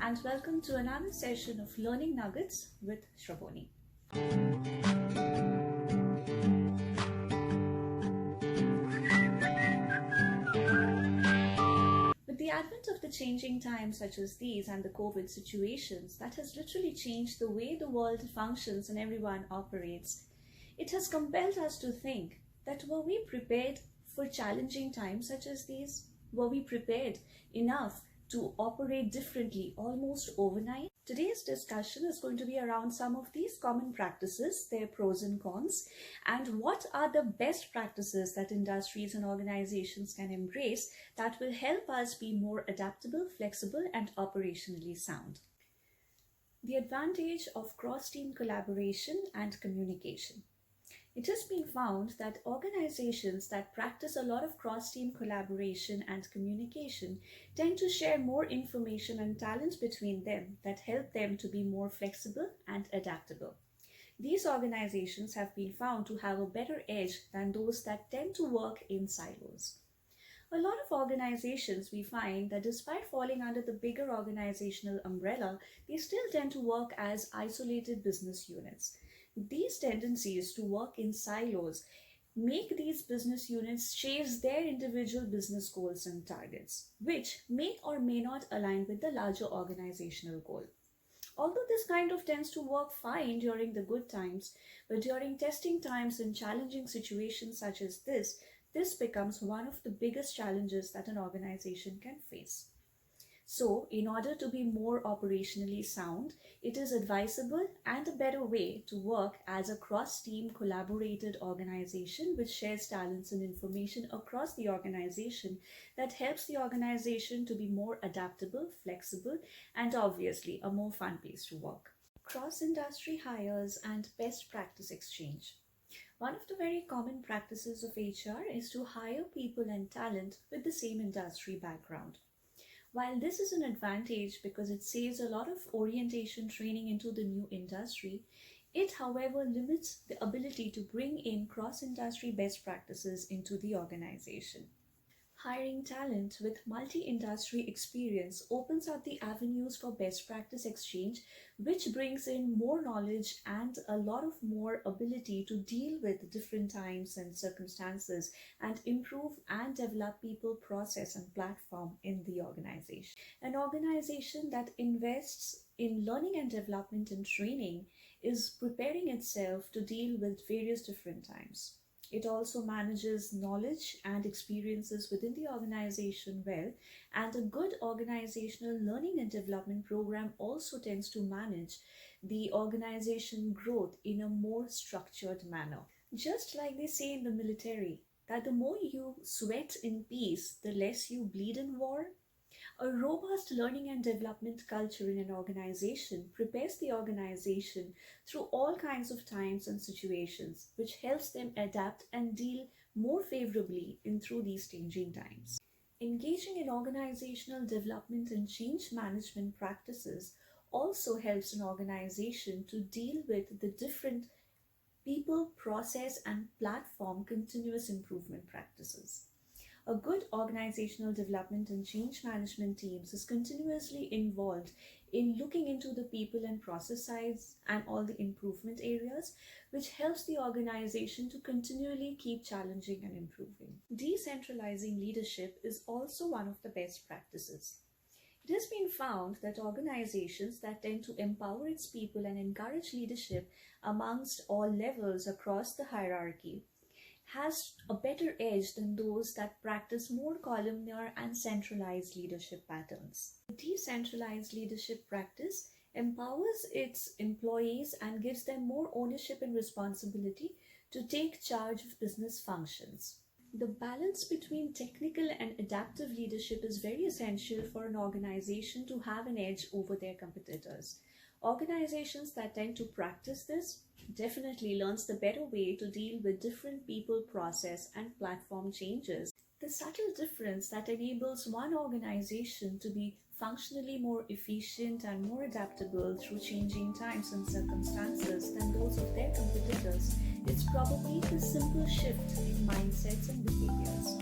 and welcome to another session of Learning Nuggets with Shravani. With the advent of the changing times such as these and the COVID situations, that has literally changed the way the world functions and everyone operates. It has compelled us to think that were we prepared for challenging times such as these? Were we prepared enough to operate differently almost overnight? Today's discussion is going to be around some of these common practices, their pros and cons, and what are the best practices that industries and organizations can embrace that will help us be more adaptable, flexible, and operationally sound. The advantage of cross-team collaboration and communication. It has been found that organizations that practice a lot of cross-team collaboration and communication tend to share more information and talent between them that help them to be more flexible and adaptable. These organizations have been found to have a better edge than those that tend to work in silos. A lot of organizations, we find that despite falling under the bigger organizational umbrella, they still tend to work as isolated business units. These tendencies to work in silos make these business units chase their individual business goals and targets, which may or may not align with the larger organizational goal. Although this kind of tends to work fine during the good times, but during testing times and challenging situations such as this becomes one of the biggest challenges that an organization can face. So, in order to be more operationally sound, it is advisable and a better way to work as a cross-team collaborated organization which shares talents and information across the organization that helps the organization to be more adaptable, flexible, and obviously a more fun place to work. Cross-industry hires and best practice exchange. One of the very common practices of HR is to hire people and talent with the same industry background. While this is an advantage because it saves a lot of orientation training into the new industry, it however limits the ability to bring in cross-industry best practices into the organization. Hiring talent with multi-industry experience opens up the avenues for best practice exchange, which brings in more knowledge and a lot of more ability to deal with different times and circumstances and improve and develop people, process, and platform in the organization. An organization that invests in learning and development and training is preparing itself to deal with various different times. It also manages knowledge and experiences within the organization well, and a good organizational learning and development program also tends to manage the organization growth in a more structured manner. Just like they say in the military, that the more you sweat in peace, the less you bleed in war. A robust learning and development culture in an organization prepares the organization through all kinds of times and situations, which helps them adapt and deal more favorably through these changing times. Engaging in organizational development and change management practices also helps an organization to deal with the different people, process, and platform continuous improvement practices. A good organizational development and change management teams is continuously involved in looking into the people and process sides and all the improvement areas, which helps the organization to continually keep challenging and improving. Decentralizing leadership is also one of the best practices. It has been found that organizations that tend to empower its people and encourage leadership amongst all levels across the hierarchy has a better edge than those that practice more columnar and centralized leadership patterns. The decentralized leadership practice empowers its employees and gives them more ownership and responsibility to take charge of business functions. The balance between technical and adaptive leadership is very essential for an organization to have an edge over their competitors. Organizations that tend to practice this definitely learns the better way to deal with different people, process, and platform changes. The subtle difference that enables one organization to be functionally more efficient and more adaptable through changing times and circumstances than those of their competitors is probably the simple shift in mindsets and behaviors.